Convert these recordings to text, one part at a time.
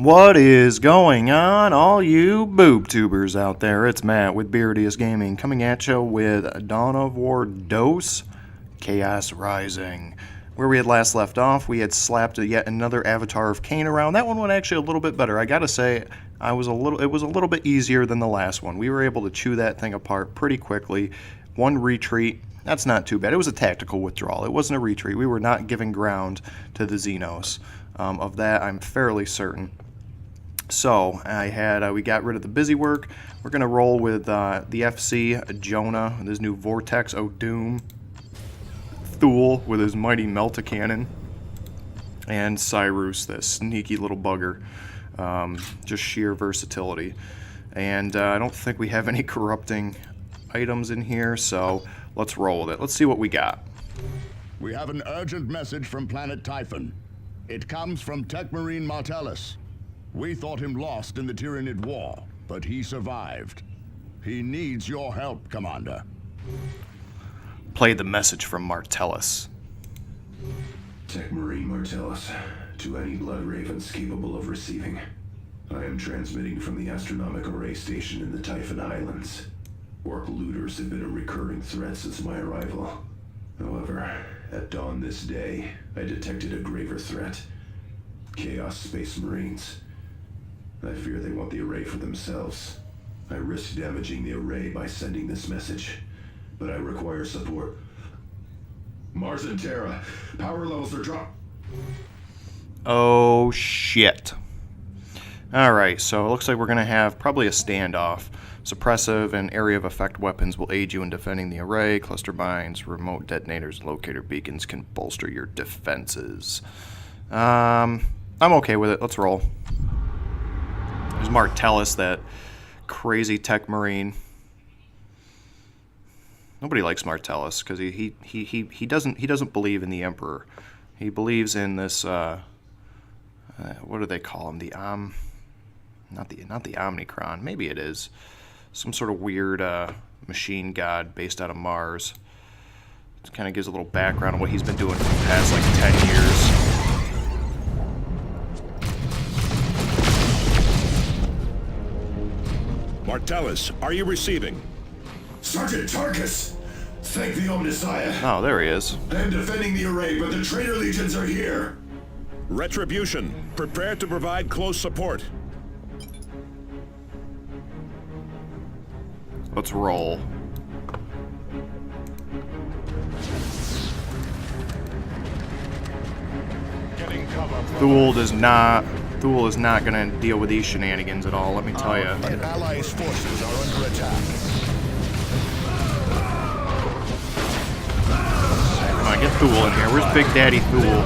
What is going on, all you boob tubers out there? It's Matt with Beardiest Gaming coming at you with Dawn of War Dose Chaos Rising. Where we had last left off, we had slapped yet another Avatar of Cain around. That one went actually a little bit better. I gotta say, it was a little bit easier than the last one. We were able to chew that thing apart pretty quickly. One retreat, that's not too bad. It was a tactical withdrawal. It wasn't a retreat. We were not giving ground to the Xenos. Of that, I'm fairly certain. So we got rid of the busy work. We're gonna roll with the FC Jonah, this new Vortex O'Doom, Thule with his mighty Melta-Cannon, and Cyrus, this sneaky little bugger. Just sheer versatility. And I don't think we have any corrupting items in here, so let's roll with it. Let's see what we got. We have an urgent message from planet Typhon. It comes from Tech Marine Martellus. We thought him lost in the Tyranid War, but he survived. He needs your help, Commander. Play the message from Martellus. Tech Marine Martellus, to any Blood Ravens capable of receiving. I am transmitting from the Astronomic Array Station in the Typhon Islands. Orc looters have been a recurring threat since my arrival. However, at dawn this day, I detected a graver threat. Chaos Space Marines. I fear they want the array for themselves. I risk damaging the array by sending this message, but I require support. Mars and Terra, power levels are dropped. Oh, shit. Alright, so it looks like we're going to have probably a standoff. Suppressive and area of effect weapons will aid you in defending the array. Cluster mines, remote detonators, locator beacons can bolster your defenses. I'm okay with it. Let's roll. There's Martellus, that crazy tech marine. Nobody likes Martellus because he doesn't believe in the Emperor. He believes in this what do they call him? The not the Omnicron. Maybe it is some sort of weird machine god based out of Mars. It kind of gives a little background on what he's been doing for the past like 10 years. Martellus, are you receiving? Sergeant Tarkus! Thank the Omnissiah. Oh, there he is. I am defending the array, but the traitor legions are here. Retribution, prepare to provide close support. Let's roll. Thule is not going to deal with these shenanigans at all, let me tell you. An ally's forces are under attack. Come on, get Thule in here. Where's Big Daddy Thule?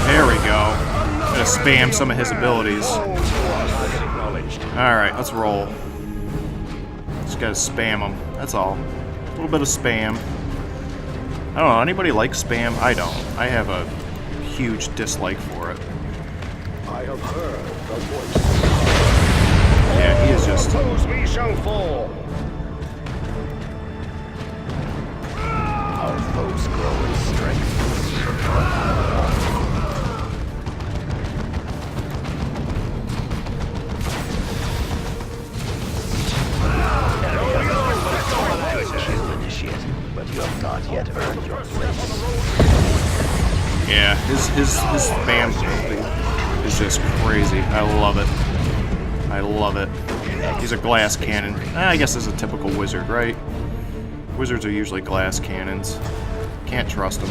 There we go. Gonna spam some of his abilities. Alright, let's roll. Just gotta spam him. That's all. A little bit of spam. I don't know, anybody like spam? I don't. I have a huge dislike for it. I have heard the voice. Yeah, he is just... Foes we shall fall. Our foes grow in strength. But you have not yet earned your place. Yeah, his spam is just crazy. I love it. I love it. He's a glass cannon. I guess this is a typical wizard, right? Wizards are usually glass cannons. Can't trust them.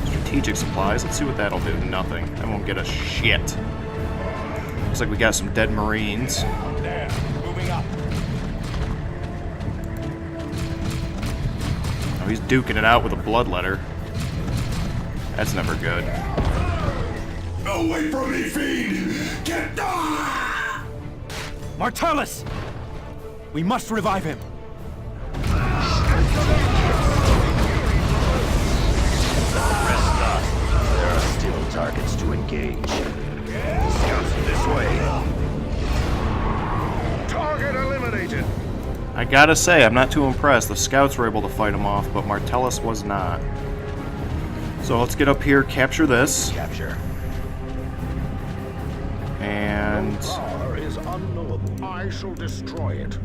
Strategic supplies. Let's see what that'll do. Nothing. I won't get a shit. Looks like we got some dead Marines. There, moving up. Oh, he's duking it out with a bloodletter. That's never good. Away from me, fiend! Get down! Martellus! We must revive him. Rest engage. Scouts this way. Target eliminated. I gotta say, I'm not too impressed. The scouts were able to fight him off, but Martellus was not. So let's get up here, capture this, Capture. and Power is unknowable. I shall destroy it.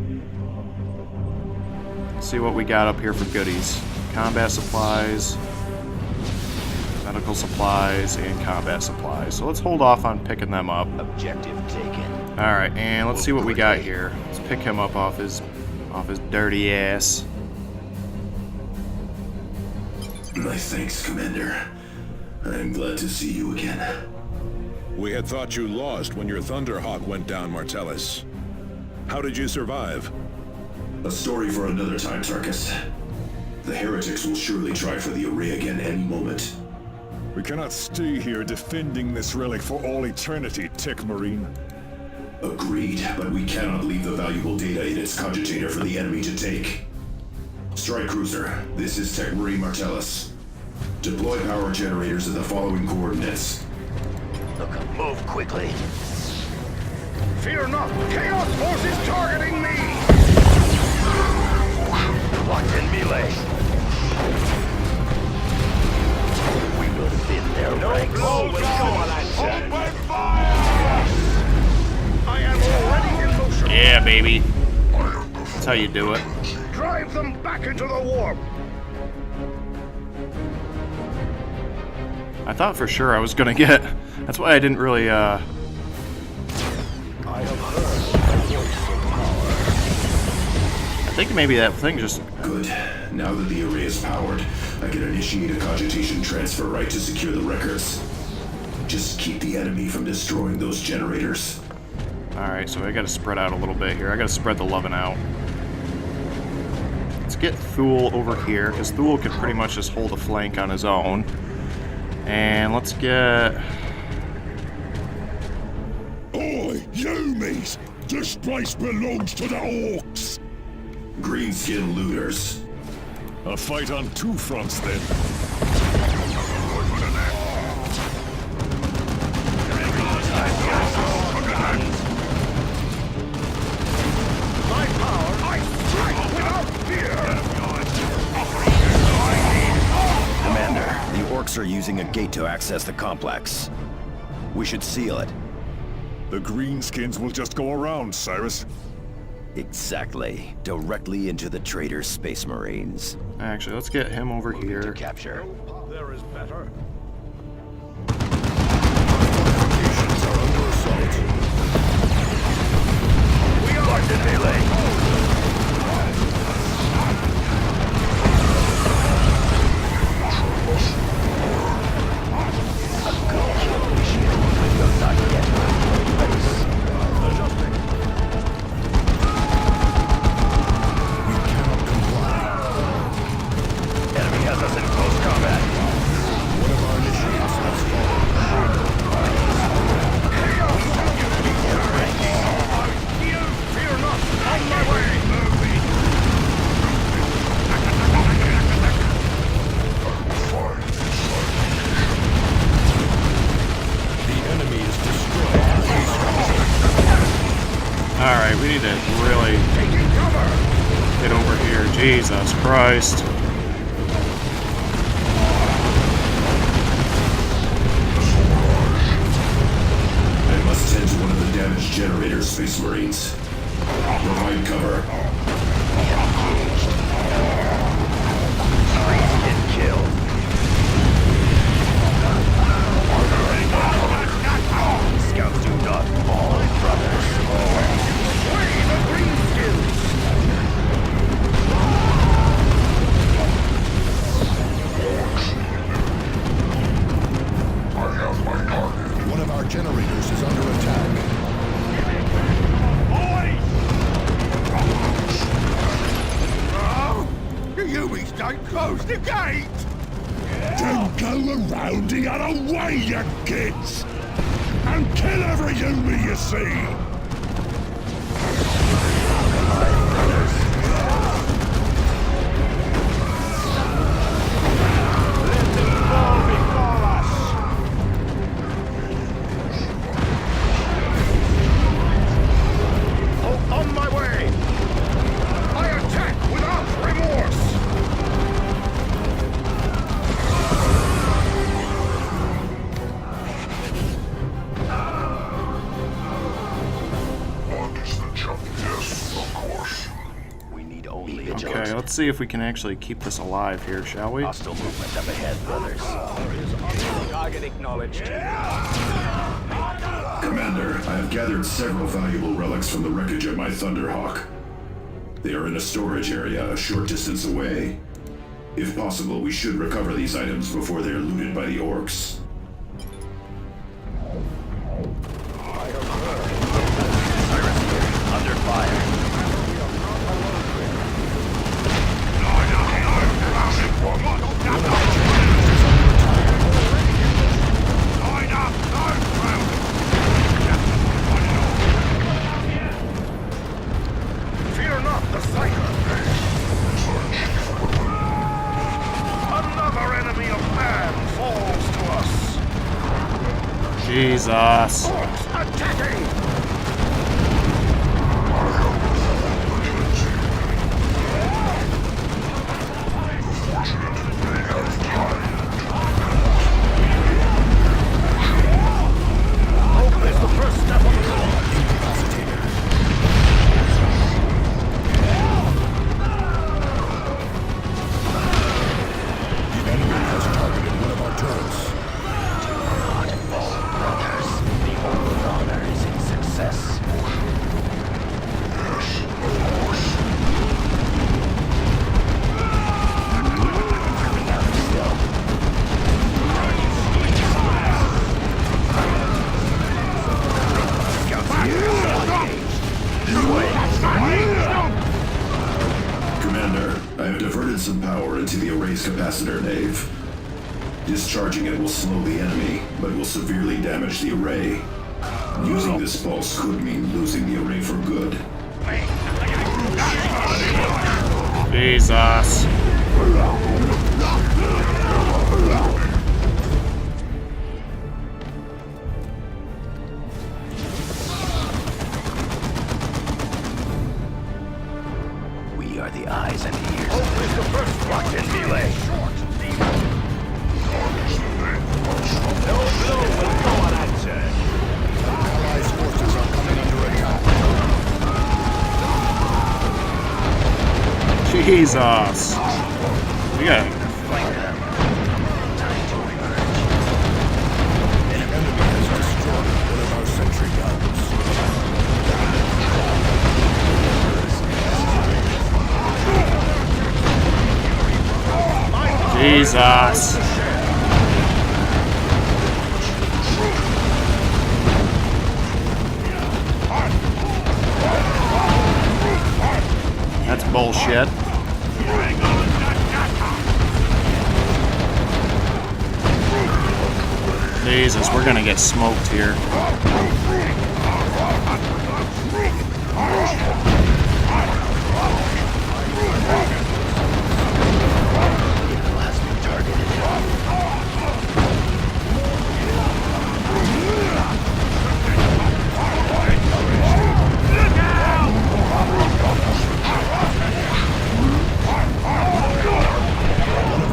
see what we got up here for goodies. Combat supplies, medical supplies, and combat supplies. So let's hold off on picking them up. Objective taken. Alright, and let's see what we got here. Let's pick him up off his dirty ass. My thanks, Commander. I'm glad to see you again. We had thought you lost when your Thunderhawk went down, Martellus. How did you survive? A story for another time, Tarkus. The heretics will surely try for the array again any moment. We cannot stay here defending this relic for all eternity, Tech Marine. Agreed, but we cannot leave the valuable data in its cogitator for the enemy to take. Strike Cruiser, this is Tech Marine Martellus. Deploy power generators at the following coordinates. Look, move quickly. Fear not. Chaos Force is targeting me. Locked in melee. We will thin their ranks. Open fire! I am already in motion. Yeah, baby. That's how you do it. Drive them back into the warp. I thought for sure I was gonna get... That's why I didn't really, I have heard the voice of power. I think maybe that thing just... Good. Now that the array is powered, I can initiate a cogitation transfer right to secure the records. Just keep the enemy from destroying those generators. Alright, so I gotta spread out a little bit here. I gotta spread the loving out. Let's get Thule over here, because Thule can pretty much just hold a flank on his own. And let's get... Oi, Yumis! This place belongs to the Orcs! Greenskin looters. A fight on two fronts, then. My power, I strike without fear. Commander, the Orcs are using a gate to access the complex. We should seal it. The Greenskins will just go around, Cyrus. Exactly. Directly into the traitor's Space Marines. Actually, let's get him over To here. capture. There is better. We are Locked in melee. Enemy has us in close combat. one of our initiates has fallen. Fear not. On my way. The enemy is destroyed. Alright, we need to really Taking cover. get over here. Jesus Christ. I must tend to one of the damaged generators, Space Marines. Provide cover. Get killed. Scouts do not fall, brothers. Slay the greenskins. One of our generators is under attack. You don't close the gate! Then go around the other way, you kids! And kill every human you see! see if we can actually keep this alive here, shall we? Hostile movement up ahead, brothers. Target acknowledged. Commander, I have gathered several valuable relics from the wreckage of my Thunderhawk. They are in a storage area a short distance away. If possible, we should recover these items before they are looted by the orcs. Under fire. Fear not the fighter. Another enemy of man falls to us. Jesus. Orcs attacking! Hope is the first step of the enemy has targeted one of our turrets. Brothers, the old honor is in success. Commander, I have diverted some power into the array's capacitor nave. Discharging it will slow the enemy, but will severely damage the array. Using this pulse could mean losing the array for good. Jesus. We are the eyes and ears. Locked in melee. Allies' forces are coming under attack. Jesus. We got The enemy has destroyed one of our sentry guns. Jesus. That's bullshit. Jesus, we're gonna get smoked here.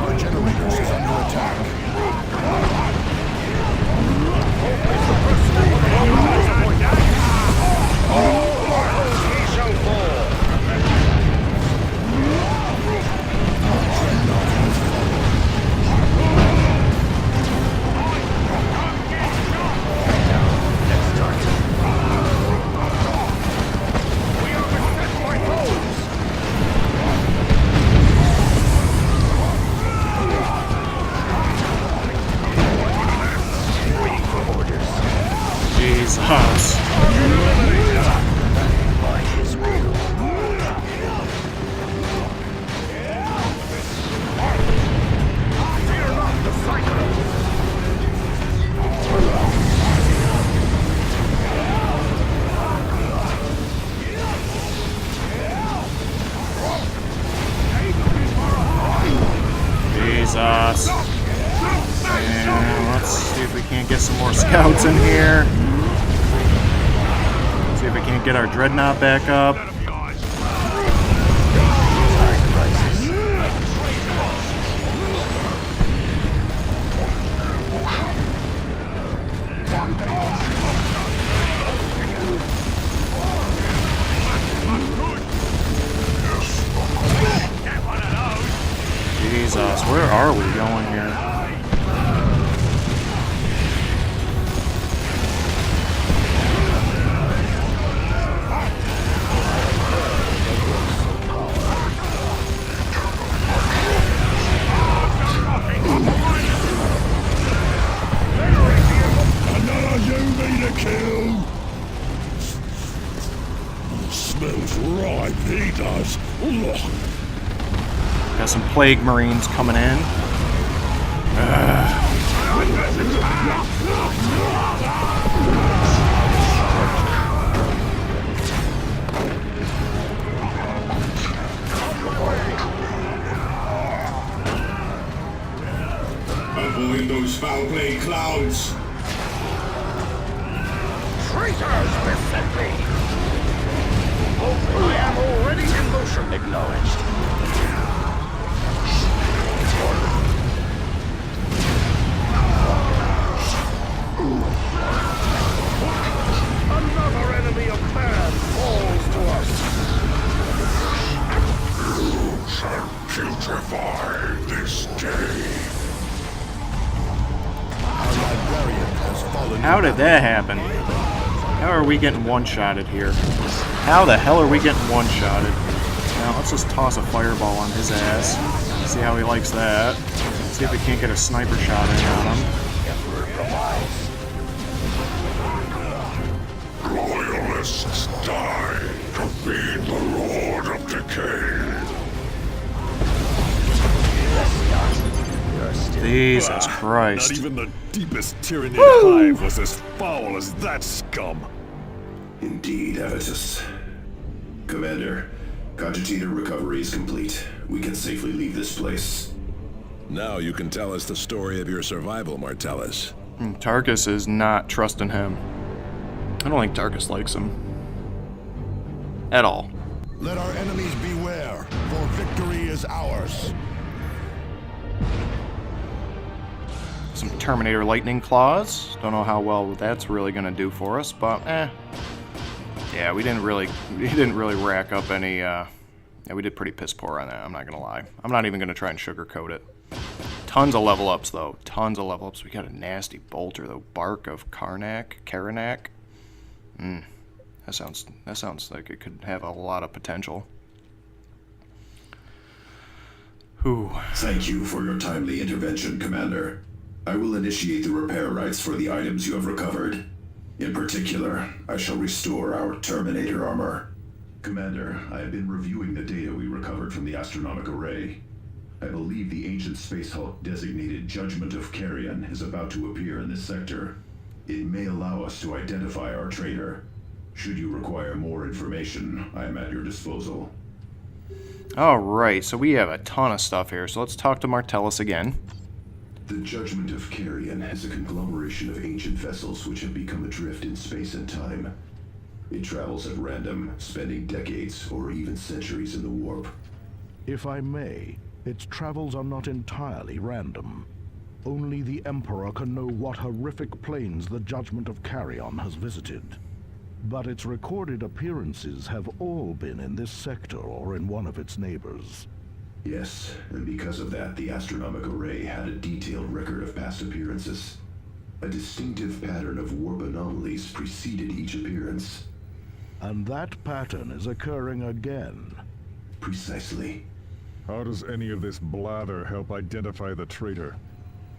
Our generators is under attack. Jesus. Jesus. And let's see if we can't get some more scouts in here. See if we can't get our dreadnought back up. like he does. Ugh. Got some plague marines coming in. Avoid those foul-played clouds. Traitors beset me! I am already in motion. Acknowledged. Another enemy of man falls to us. You shall putrefy this day. Our librarian has fallen. How did that happen? How are we getting one-shotted here? How the hell are we getting one-shotted? Now, let's just toss a fireball on his ass. See how he likes that. See if we can't get a sniper shot in on him. Royalists die to feed the Lord of Decay. Jesus Christ. Not even the deepest Tyranid hive was as foul as that scum. Indeed, Avitus. Commander, cogitator recovery is complete. We can safely leave this place. Now you can tell us the story of your survival, Martellus. Tarkus is not trusting him. I don't think Tarkus likes him. At all. Let our enemies beware, for victory is ours. Some Terminator lightning claws. Don't know how well that's really gonna do for us, but yeah, we didn't really rack up any. Yeah, we did pretty piss poor on that. I'm not gonna lie. I'm not even gonna try and sugarcoat it. Tons of level ups though. Tons of level ups. We got a nasty bolter though. Bark of Karnak. That sounds like it could have a lot of potential. Whew. Thank you for your timely intervention, Commander. I will initiate the repair rights for the items you have recovered. In particular, I shall restore our Terminator armor. Commander, I have been reviewing the data we recovered from the astronomic array. I believe the ancient space hulk designated Judgment of Carrion is about to appear in this sector. It may allow us to identify our traitor. Should you require more information, I am at your disposal. Alright, so we have a ton of stuff here, so let's talk to Martellus again. The Judgment of Carrion is a conglomeration of ancient vessels which have become adrift in space and time. It travels at random, spending decades or even centuries in the warp. If I may, its travels are not entirely random. Only the Emperor can know what horrific planes the Judgment of Carrion has visited. But its recorded appearances have all been in this sector or in one of its neighbors. Yes, and because of that, the astronomic array had a detailed record of past appearances. A distinctive pattern of warp anomalies preceded each appearance. And that pattern is occurring again. Precisely. How does any of this blather help identify the traitor?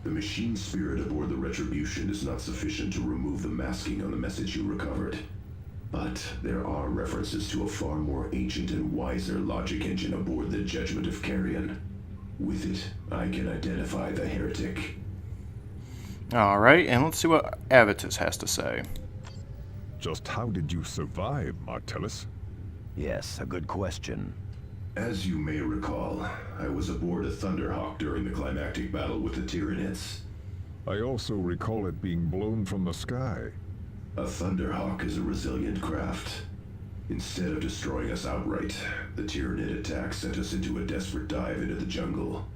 The machine spirit aboard the Retribution is not sufficient to remove the masking on the message you recovered. But there are references to a far more ancient and wiser logic engine aboard the Judgment of Carrion. With it, I can identify the heretic. Alright, and let's see what Avitus has to say. Just how did you survive, Martellus? Yes, a good question. As you may recall, I was aboard a Thunderhawk during the climactic battle with the Tyranids. I also recall it being blown from the sky. A Thunderhawk is a resilient craft. Instead of destroying us outright, the Tyranid attack sent us into a desperate dive into the jungle.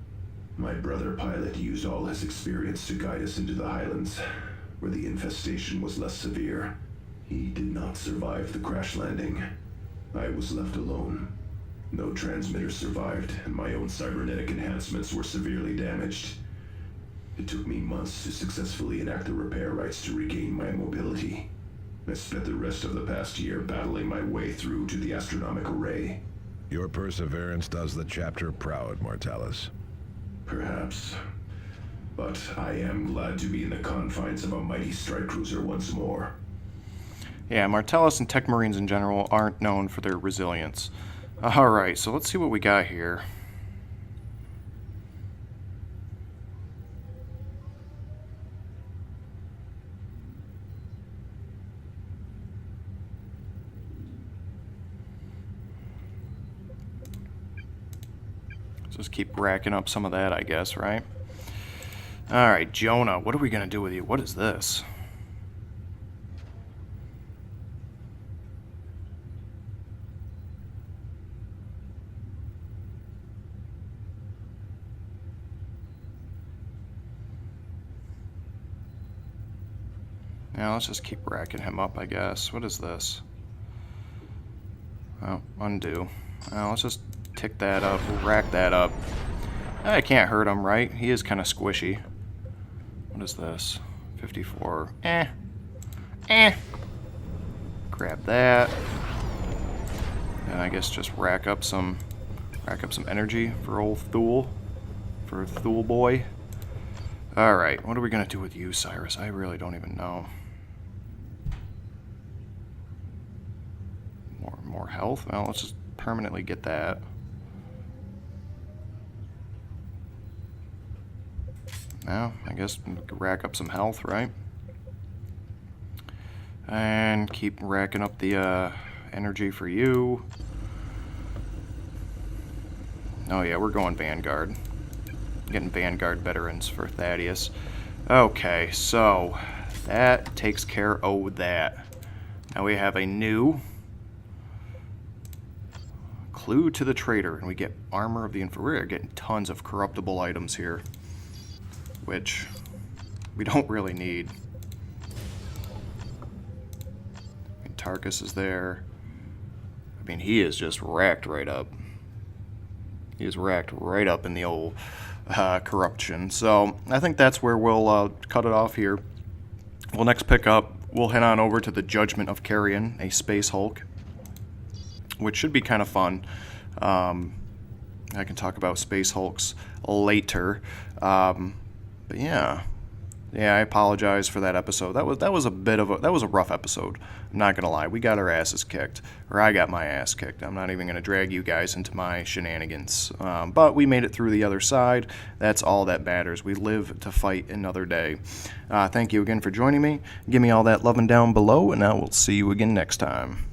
My brother pilot used all his experience to guide us into the highlands, where the infestation was less severe. He did not survive the crash landing. I was left alone. No transmitters survived, and my own cybernetic enhancements were severely damaged. It took me months to successfully enact the repair rights to regain my mobility. I spent the rest of the past year battling my way through to the astronomic array. Your perseverance does the chapter proud, Martellus. Perhaps. But I am glad to be in the confines of a mighty strike cruiser once more. Yeah, Martellus and Tech Marines in general aren't known for their resilience. Alright, so let's see what we got here. Just keep racking up some of that, I guess, right? Alright, Jonah, what are we going to do with you? What is this? Now let's just keep racking him up, I guess. What is this? Oh, undo. Now let's just tick that up. We'll rack that up. I can't hurt him, right? He is kind of squishy. What is this? 54. Grab that. And I guess just rack up some energy for old Thule. For Thule boy. Alright, what are we gonna do with you, Cyrus? I really don't even know. More health? Well, let's just permanently get that. Now, I guess we could rack up some health, right? And keep racking up the energy for you. Oh yeah, we're going Vanguard. Getting Vanguard veterans for Thaddeus. Okay, so that takes care of that. Now we have a new clue to the traitor, and we get armor of the inferior. We're getting tons of corruptible items here, which we don't really need. I mean, Tarkus is there. I mean, he is just racked right up. He is racked right up in the old corruption. So I think that's where we'll cut it off here. We'll next pick up, we'll head on over to the Judgment of Carrion, a Space Hulk, which should be kind of fun. I can talk about Space Hulks later. But yeah, I apologize for that episode. That was a rough episode. I'm not gonna lie. We got our asses kicked, or I got my ass kicked. I'm not even gonna drag you guys into my shenanigans. But we made it through the other side. That's all that matters. We live to fight another day. Thank you again for joining me. Give me all that loving down below, and I will see you again next time.